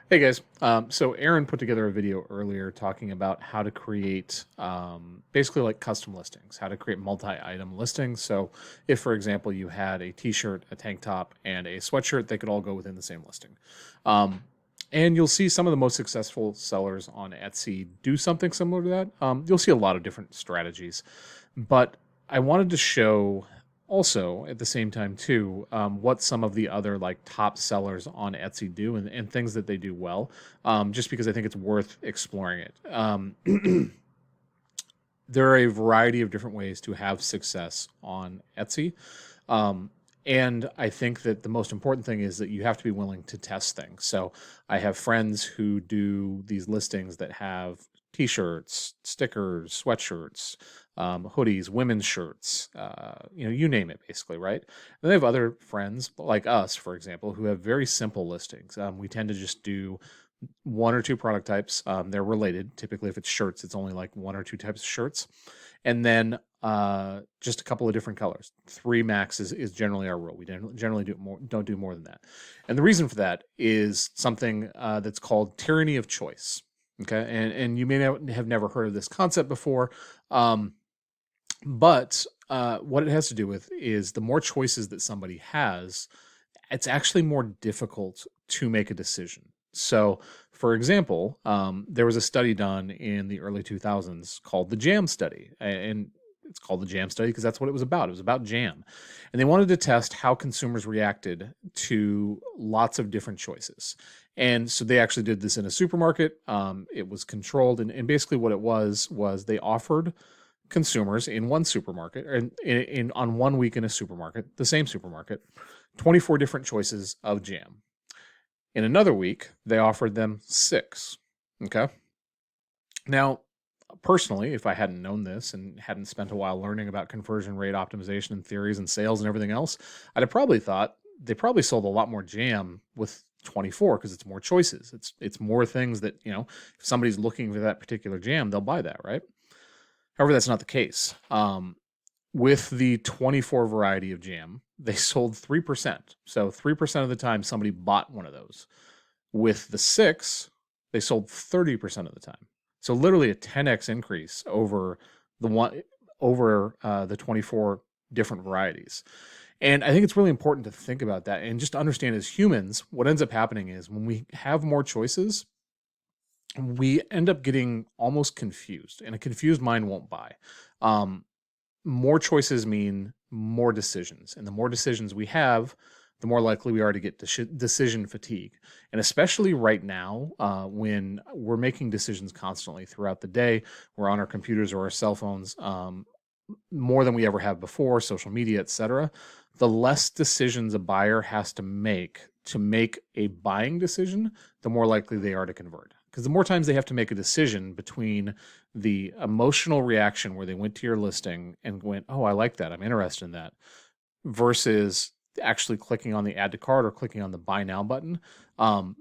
Hey guys, so Aaron put together a video earlier talking about how to create basically like custom listings, how to create multi-item listings. So, if for example you had a T-shirt, a tank top, and a sweatshirt, they could all go within the same listing. Um, and you'll see some of the most successful sellers on Etsy do something similar to that. You'll see a lot of different strategies, but I wanted to show also at the same time too what some of the other like top sellers on Etsy do and things that they do well, just because I think it's worth exploring it. There are a variety of different ways to have success on Etsy. Um, and I think that the most important thing is that you have to be willing to test things. So I have friends who do these listings that have t-shirts, stickers, sweatshirts, hoodies, women's shirts, you name it basically, right? And they have other friends like us, for example, who have very simple listings. We tend to just do one or two product types. They're related. Typically, if it's shirts, it's only like one or two types of shirts, and then just a couple of different colors. Three max is generally our rule. We generally don't do more than that. And the reason for that is something that's called tyranny of choice. Okay, and you may have never heard of this concept before, um, but what it has to do with is the more choices that somebody has, it's actually more difficult to make a decision. So, for example, there was a study done in the early 2000s called the JAM study. And it's called the JAM study because that's what it was about. It was about jam. And they wanted to test how consumers reacted to lots of different choices. And so they actually did this in a supermarket. It was controlled. And basically, what it was they offered consumers in one supermarket, or on one week in a supermarket, the same supermarket, 24 different choices of jam. In another week, they offered them six. Okay. Now, personally, if I hadn't known this and hadn't spent a while learning about conversion rate optimization and theories and sales and everything else, I'd have probably thought they probably sold a lot more jam with 24 because it's more choices. It's more things that, if somebody's looking for that particular jam, they'll buy that, right? However, that's not the case. With the 24 variety of jam, they sold 3%. So 3% of the time somebody bought one of those. With the six, they sold 30% of the time. So literally a 10x increase the one the 24 different varieties. And I think it's really important to think about that and just understand as humans, what ends up happening is when we have more choices, we end up getting almost confused, and a confused mind won't buy. Um, More choices mean more decisions, and the more decisions we have, the more likely we are to get decision fatigue. And especially right now, when we're making decisions constantly throughout the day, we're on our computers or our cell phones more than we ever have before, social media, etc. The less decisions a buyer has to make a buying decision, the more likely they are to convert. Because the more times they have to make a decision between the emotional reaction where they went to your listing and went, oh, I like that, I'm interested in that, versus actually clicking on the add to cart or clicking on the buy now button, um,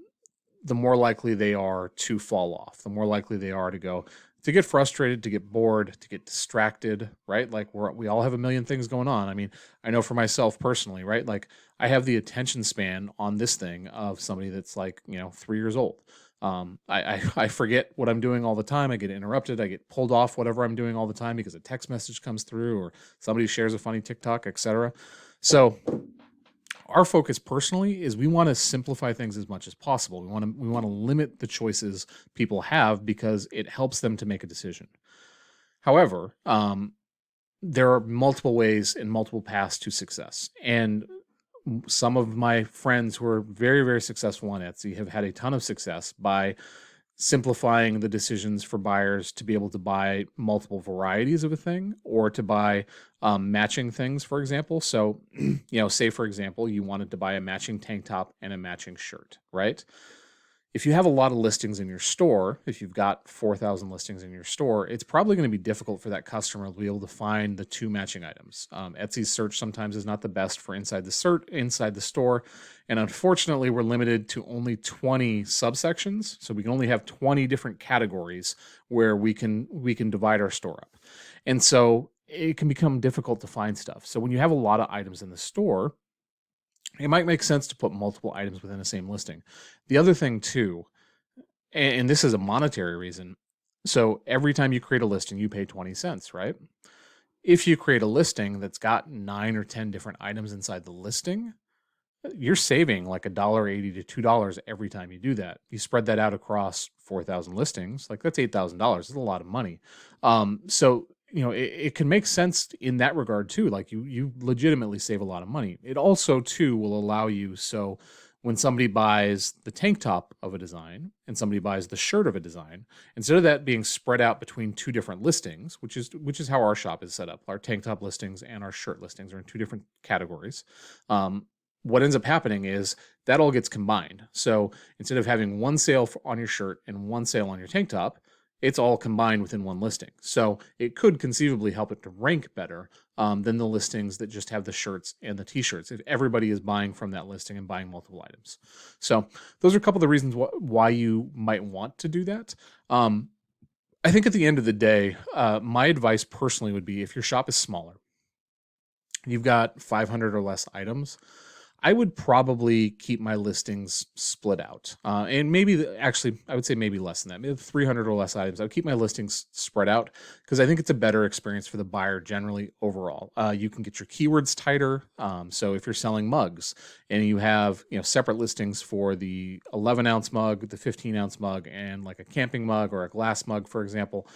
the more likely they are to fall off, the more likely they are to get frustrated, to get bored, to get distracted, right? Like we all have a million things going on. I mean, I know for myself personally, right? Like I have the attention span on this thing of somebody that's like, 3 years old. I forget what I'm doing all the time. I get interrupted. I get pulled off whatever I'm doing all the time because a text message comes through or somebody shares a funny TikTok, etc. So our focus personally is we want to simplify things as much as possible. We want to limit the choices people have because it helps them to make a decision. However, there are multiple ways and multiple paths to success, and some of my friends who are very, very successful on Etsy have had a ton of success by simplifying the decisions for buyers to be able to buy multiple varieties of a thing or to buy matching things, for example. So, say for example, you wanted to buy a matching tank top and a matching shirt, right? If you have a lot of listings in your store, if you've got 4,000 listings in your store, it's probably going to be difficult for that customer to be able to find the two matching items. Etsy's search sometimes is not the best for inside the store, and unfortunately, we're limited to only 20 subsections, so we can only have 20 different categories where we can divide our store up, and so it can become difficult to find stuff. So when you have a lot of items in the store, it might make sense to put multiple items within the same listing. The other thing too, and this is a monetary reason. So every time you create a listing, you pay 20 cents, right? If you create a listing that's got 9 or 10 different items inside the listing, you're saving like $1.80 to $2 every time you do that. You spread that out across 4,000 listings, like that's $8,000. That's a lot of money. So it can make sense in that regard too. Like you legitimately save a lot of money. It also too will allow you, so when somebody buys the tank top of a design and somebody buys the shirt of a design, instead of that being spread out between two different listings, which is how our shop is set up. Our tank top listings and our shirt listings are in two different categories. What ends up happening is that all gets combined. So instead of having one sale on your shirt and one sale on your tank top, it's all combined within one listing. So it could conceivably help it to rank better than the listings that just have the shirts and the t-shirts, if everybody is buying from that listing and buying multiple items. So those are a couple of the reasons why you might want to do that. I think at the end of the day, my advice personally would be, if your shop is smaller, you've got 500 or less items, I would probably keep my listings split out. And maybe, actually, I would say maybe less than that. Maybe 300 or less items. I would keep my listings spread out because I think it's a better experience for the buyer generally overall. You can get your keywords tighter. So if you're selling mugs and you have separate listings for the 11-ounce mug, the 15-ounce mug, and like a camping mug or a glass mug, for example,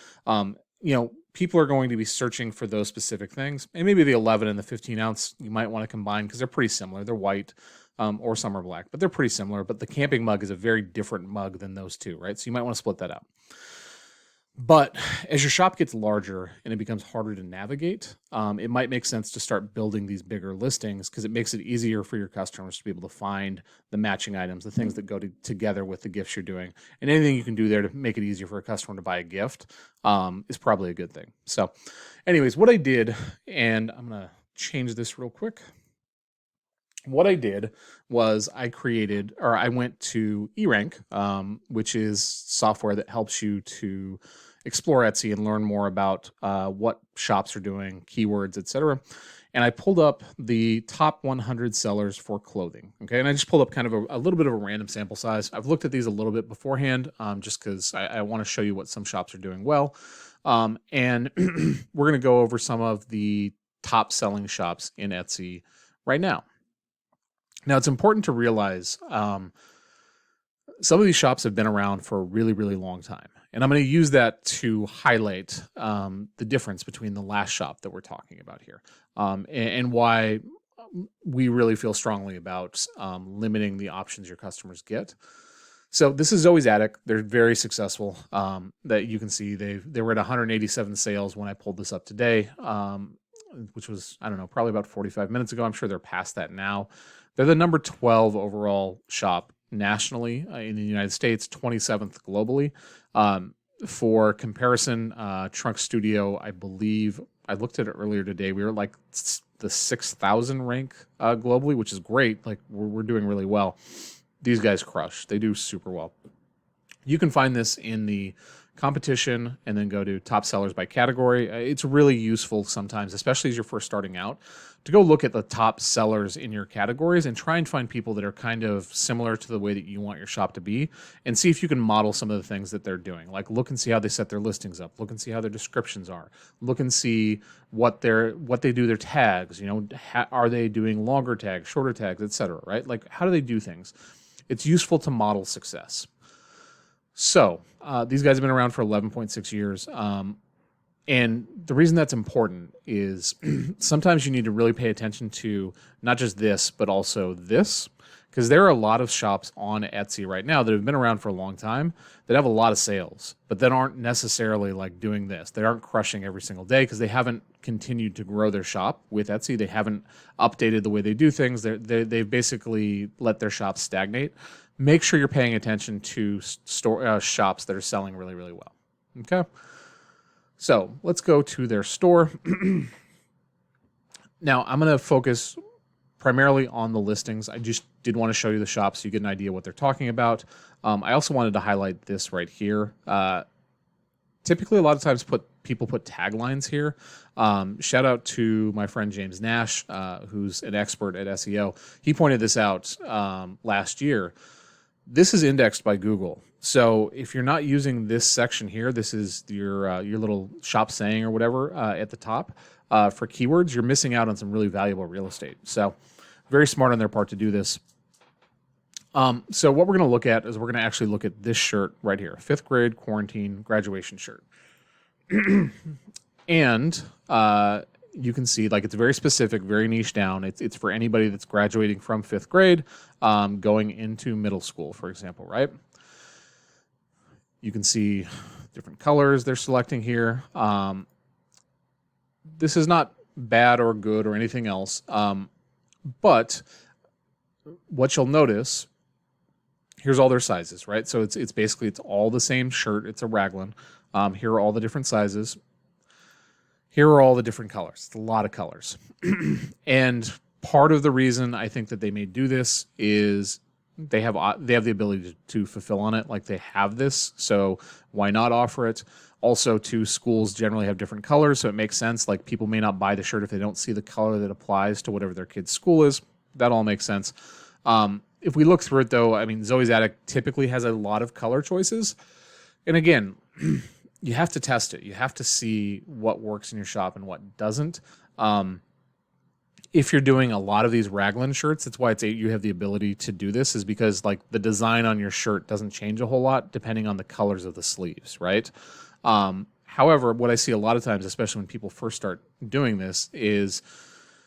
people are going to be searching for those specific things. And maybe the 11 and the 15 ounce you might want to combine because they're pretty similar. They're white or some are black, but they're pretty similar. But the camping mug is a very different mug than those two, right? So you might want to split that out. But as your shop gets larger and it becomes harder to navigate, it might make sense to start building these bigger listings because it makes it easier for your customers to be able to find the matching items, the things that go together with the gifts you're doing. And anything you can do there to make it easier for a customer to buy a gift is probably a good thing. So anyways, what I did, and I'm going to change this real quick. What I did was I went to eRank, which is software that helps you to explore Etsy and learn more about what shops are doing, keywords, etc. And I pulled up the top 100 sellers for clothing. Okay, and I just pulled up kind of a little bit of a random sample size. I've looked at these a little bit beforehand, just because I want to show you what some shops are doing well. And we're going to go over some of the top selling shops in Etsy right now. Now, it's important to realize some of these shops have been around for a really, really long time. And I'm going to use that to highlight the difference between the last shop that we're talking about here and why we really feel strongly about limiting the options your customers get. So this is Zoe's Attic. They're very successful. That you can see they were at 187 sales when I pulled this up today, which was, I don't know, probably about 45 minutes ago. I'm sure they're past that now. They're the number 12 overall shop nationally in the United States, 27th globally. For comparison, Trunk Studio, I believe, I looked at it earlier today. We were like the 6,000 rank globally, which is great. Like we're doing really well. These guys crush. They do super well. You can find this in the competition and then go to top sellers by category. It's really useful sometimes, especially as you're first starting out, to go look at the top sellers in your categories and try and find people that are kind of similar to the way that you want your shop to be and see if you can model some of the things that they're doing. Like look and see how they set their listings up. Look and see how their descriptions are. Look and see what they do, their tags. Are they doing longer tags, shorter tags, etc., right? Like how do they do things? It's useful to model success. So these guys have been around for 11.6 years. And the reason that's important is sometimes you need to really pay attention to not just this, but also this, because there are a lot of shops on Etsy right now that have been around for a long time that have a lot of sales, but that aren't necessarily like doing this. They aren't crushing every single day because they haven't continued to grow their shop with Etsy. They haven't updated the way they do things. They've basically let their shop stagnate. Make sure you're paying attention to shops that are selling really, really well. Okay. So let's go to their store. Now I'm going to focus primarily on the listings. I just did want to show you the shops so you get an idea what they're talking about. I also wanted to highlight this right here. Typically, a lot of times people put taglines here. Shout out to my friend James Nash, who's an expert at SEO. He pointed this out last year. This is indexed by Google. So if you're not using this section here, this is your little shop saying or whatever at the top for keywords, you're missing out on some really valuable real estate. So very smart on their part to do this. So what we're going to look at is we're going to actually look at this shirt right here, 5th grade quarantine graduation shirt. And you can see like it's very specific, very niche down. It's for anybody that's graduating from 5th grade, going into middle school, for example, right? You can see different colors they're selecting here. This is not bad or good or anything else, but what you'll notice, here's all their sizes, right? So it's basically it's all the same shirt. It's a raglan. Here are all the different sizes. Here are all the different colors. It's a lot of colors. And part of the reason I think that they may do this is they have the ability to fulfill on it. Like they have this, so why not offer it? Also, too, schools generally have different colors, so it makes sense. Like people may not buy the shirt if they don't see the color that applies to whatever their kid's school is. That all makes sense. If we look through it, though, I mean, Zoe's Attic typically has a lot of color choices. And again, you have to test it. You have to see what works in your shop and what doesn't. If you're doing a lot of these raglan shirts, that's why you have the ability to do this, is because like the design on your shirt doesn't change a whole lot depending on the colors of the sleeves, right? However, what I see a lot of times, especially when people first start doing this, is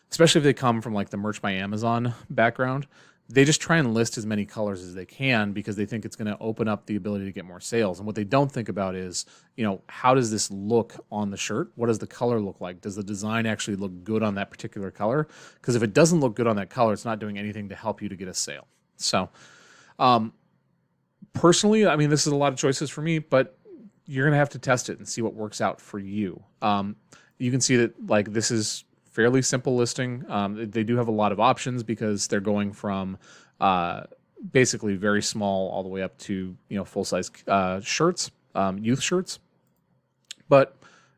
especially if they come from like the Merch by Amazon background, they just try and list as many colors as they can because they think it's going to open up the ability to get more sales. And what they don't think about is, how does this look on the shirt? What does the color look like? Does the design actually look good on that particular color? Because if it doesn't look good on that color, it's not doing anything to help you to get a sale. So, personally, I mean, this is a lot of choices for me, but you're going to have to test it and see what works out for you. You can see that like this is fairly simple listing. They do have a lot of options because they're going from basically very small all the way up to full-size shirts, youth shirts. But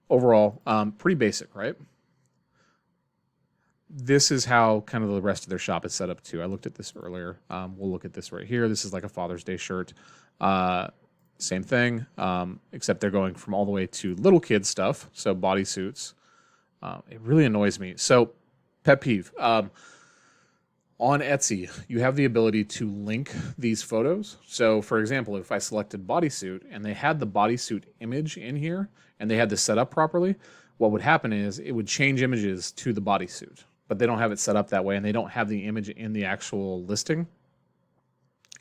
overall, pretty basic, right? This is how kind of the rest of their shop is set up too. I looked at this earlier. We'll look at this right here. This is like a Father's Day shirt. Same thing, except they're going from all the way to little kid stuff, so bodysuits. It really annoys me. So, pet peeve. On Etsy, you have the ability to link these photos. So, for example, if I selected bodysuit and they had the bodysuit image in here and they had this set up properly, what would happen is it would change images to the bodysuit. But they don't have it set up that way and they don't have the image in the actual listing.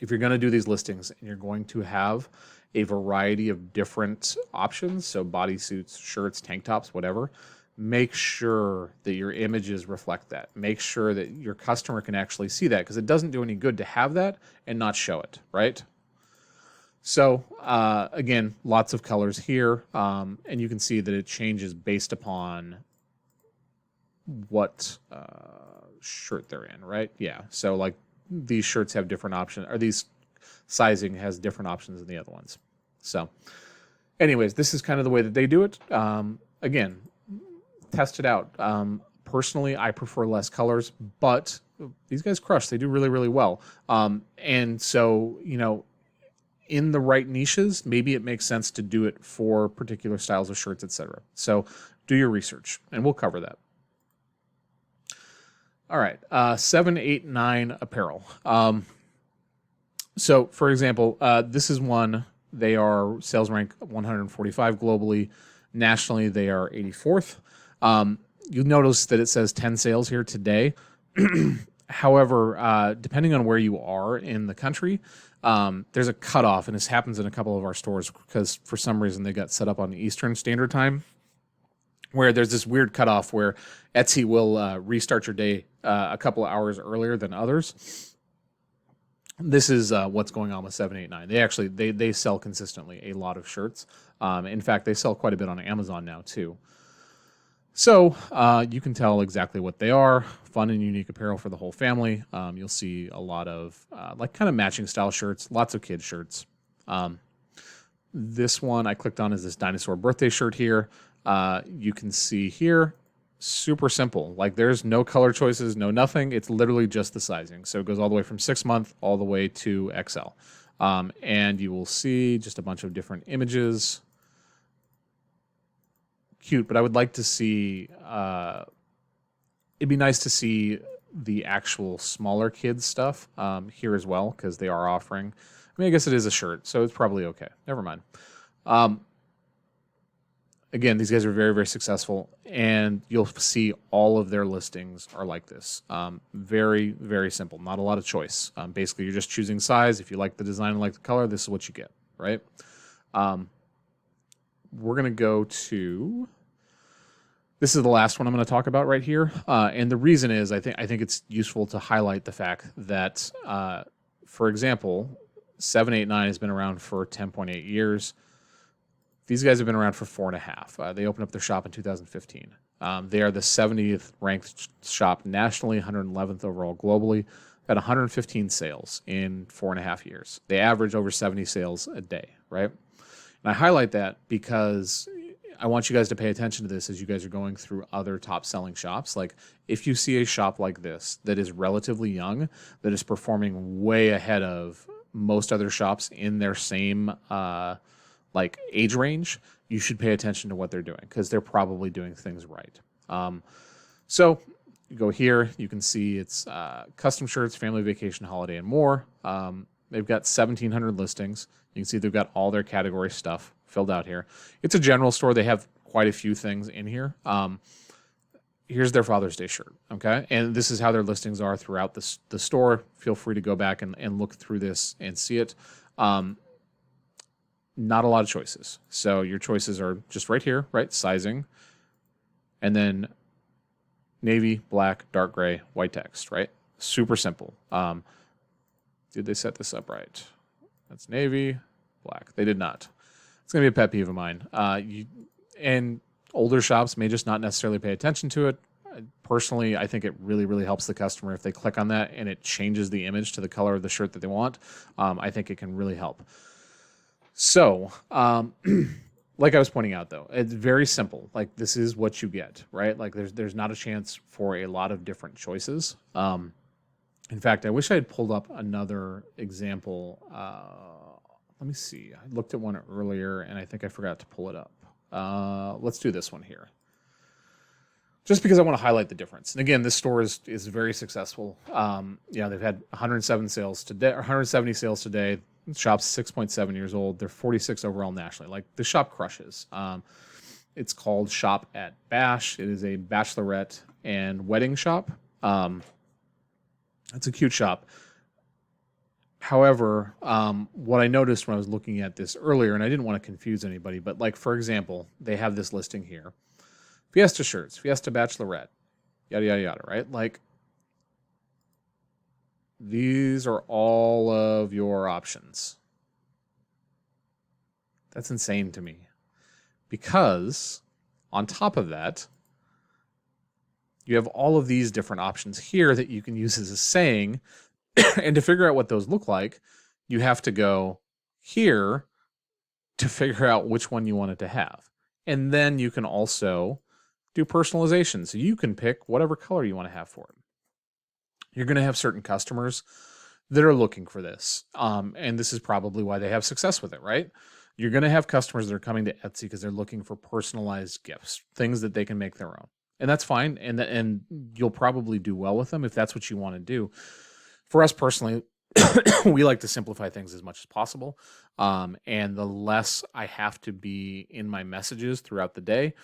If you're going to do these listings and you're going to have a variety of different options, so bodysuits, shirts, tank tops, whatever, make sure that your images reflect that. Make sure that your customer can actually see that, because it doesn't do any good to have that and not show it, right? So again, lots of colors here, and you can see that it changes based upon what shirt they're in, right? Yeah, so like these shirts have different options, or these sizing has different options than the other ones. So anyways, this is kind of the way that they do it. Again, test it out. Personally, I prefer less colors, but these guys crush. They do really, really well. And so, in the right niches, maybe it makes sense to do it for particular styles of shirts, etc. So do your research, and we'll cover that. All right, 789 apparel. So, for example, this is one. They are sales rank 145 globally. Nationally, they are 84th. You'll notice that it says 10 sales here today. However, depending on where you are in the country, there's a cutoff, and this happens in a couple of our stores because for some reason they got set up on Eastern Standard Time, where there's this weird cutoff where Etsy will restart your day a couple of hours earlier than others. This is what's going on with 789. They actually they sell consistently a lot of shirts. In fact, they sell quite a bit on Amazon now too. So you can tell exactly what they are. Fun and unique apparel for the whole family. You'll see a lot of like kind of matching style shirts, lots of kids shirts. This one I clicked on is this dinosaur birthday shirt here. You can see here, super simple. Like there's no color choices, no nothing. It's literally just the sizing. So it goes all the way from 6 month all the way to XL. And you will see just a bunch of different images. Cute, but I would like to see, it'd be nice to see the actual smaller kids stuff here as well, because they are offering, I mean, I guess it is a shirt, so it's probably okay. Never mind. Again, these guys are very, very successful, and you'll see all of their listings are like this. Very, very simple. Not a lot of choice. Basically, you're just choosing size. If you like the design and like the color, this is what you get, right? We're going to go to... This is the last one I'm going to talk about right here. And the reason is I think it's useful to highlight the fact that, for example, 789 has been around for 10.8 years. These guys have been around for 4.5. They opened up their shop in 2015. They are the 70th ranked shop nationally, 111th overall globally. Got 115 sales in 4.5 years. They average over 70 sales a day, right? And I highlight that because I want you guys to pay attention to this as you guys are going through other top selling shops. Like, if you see a shop like this that is relatively young, that is performing way ahead of most other shops in their same like age range, you should pay attention to what they're doing, because they're probably doing things right. So you go here, you can see it's custom shirts, family vacation, holiday, and more. They've got 1,700 listings. You can see they've got all their category stuff filled out here. It's a general store. They have quite a few things in here. Here's their Father's Day shirt, okay? And this is how their listings are throughout the store. Feel free to go back and look through this and see it. Not a lot of choices. So your choices are just right here, right? Sizing. And then navy, black, dark gray, white text, right? Super simple. Did they set this up right? That's navy, black. They did not. It's going to be a pet peeve of mine. And older shops may just not necessarily pay attention to it. Personally, I think it really, really helps the customer if they click on that and it changes the image to the color of the shirt that they want. I think it can really help. So, like I was pointing out, though, it's very simple. Like, this is what you get, right? Like, there's not a chance for a lot of different choices. In fact, I wish I had pulled up another example. Let me see. I looked at one earlier, and I think I forgot to pull it up. Let's do this one here, just because I want to highlight the difference. And again, this store is very successful. They've had 107 sales today, or 170 sales today. The shop's 6.7 years old. They're 46 overall nationally. Like, the shop crushes. It's called Shop at Bash. It is a bachelorette and wedding shop. It's a cute shop. However, what I noticed when I was looking at this earlier, and I didn't want to confuse anybody, but like, for example, they have this listing here. Fiesta shirts, Fiesta bachelorette, yada, yada, yada, right? Like, these are all of your options. That's insane to me. Because on top of that, you have all of these different options here that you can use as a saying. And to figure out what those look like, you have to go here to figure out which one you want it to have. And then you can also do personalization. So you can pick whatever color you want to have for it. You're going to have certain customers that are looking for this. And this is probably why they have success with it, right? You're going to have customers that are coming to Etsy because they're looking for personalized gifts, things that they can make their own. And that's fine. And you'll probably do well with them if that's what you want to do. For us personally, we like to simplify things as much as possible. And the less I have to be in my messages throughout the day,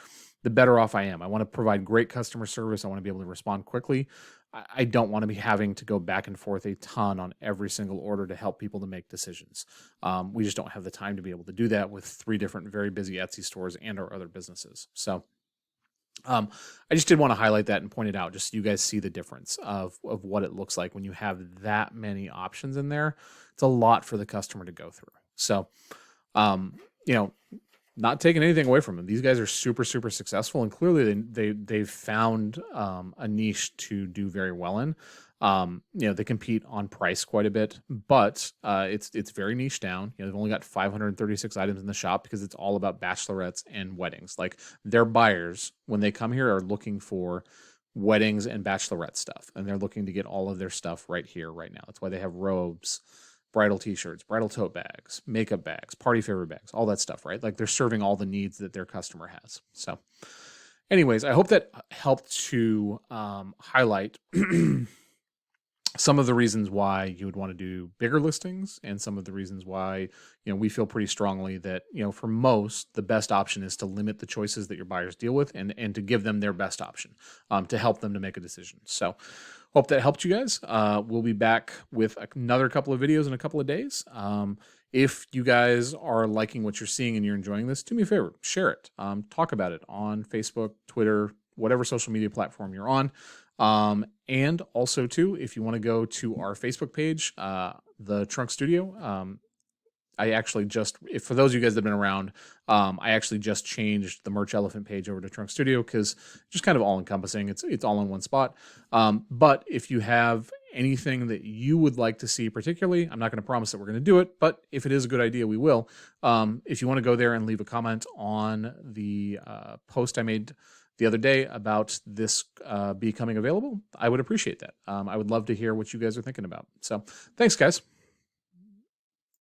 the better off I am. I want to provide great customer service. I want to be able to respond quickly. I don't want to be having to go back and forth a ton on every single order to help people to make decisions. We just don't have the time to be able to do that with 3 different very busy Etsy stores and our other businesses. So I just did want to highlight that and point it out, just so you guys see the difference of what it looks like when you have that many options in there. It's a lot for the customer to go through. So, not taking anything away from them. These guys are super, super successful, and clearly they've found a niche to do very well in. They compete on price quite a bit, but it's very niche down. They've only got 536 items in the shop because it's all about bachelorettes and weddings. Like, their buyers, when they come here, are looking for weddings and bachelorette stuff, and they're looking to get all of their stuff right here, right now. That's why they have robes bridal t-shirts, bridal tote bags, makeup bags, party favor bags, all that stuff, right? Like they're serving all the needs that their customer has. So anyways, I hope that helped to highlight some of the reasons why you would want to do bigger listings, and some of the reasons why, we feel pretty strongly that, for most, the best option is to limit the choices that your buyers deal with, and to give them their best option, to help them to make a decision. So hope that helped you guys. We'll be back with another couple of videos in a couple of days. If you guys are liking what you're seeing and you're enjoying this, do me a favor, share it. Talk about it on Facebook, Twitter, whatever social media platform you're on. And also too, if you want to go to our Facebook page, the Trunk Studio, I actually for those of you guys that have been around, I actually just changed the Merch Elephant page over to Trunk Studio because just kind of all encompassing. It's all in one spot. But if you have anything that you would like to see particularly, I'm not going to promise that we're going to do it, but if it is a good idea, we will. If you want to go there and leave a comment on the post I made the other day about this becoming available, I would appreciate that. I would love to hear what you guys are thinking about. So thanks, guys.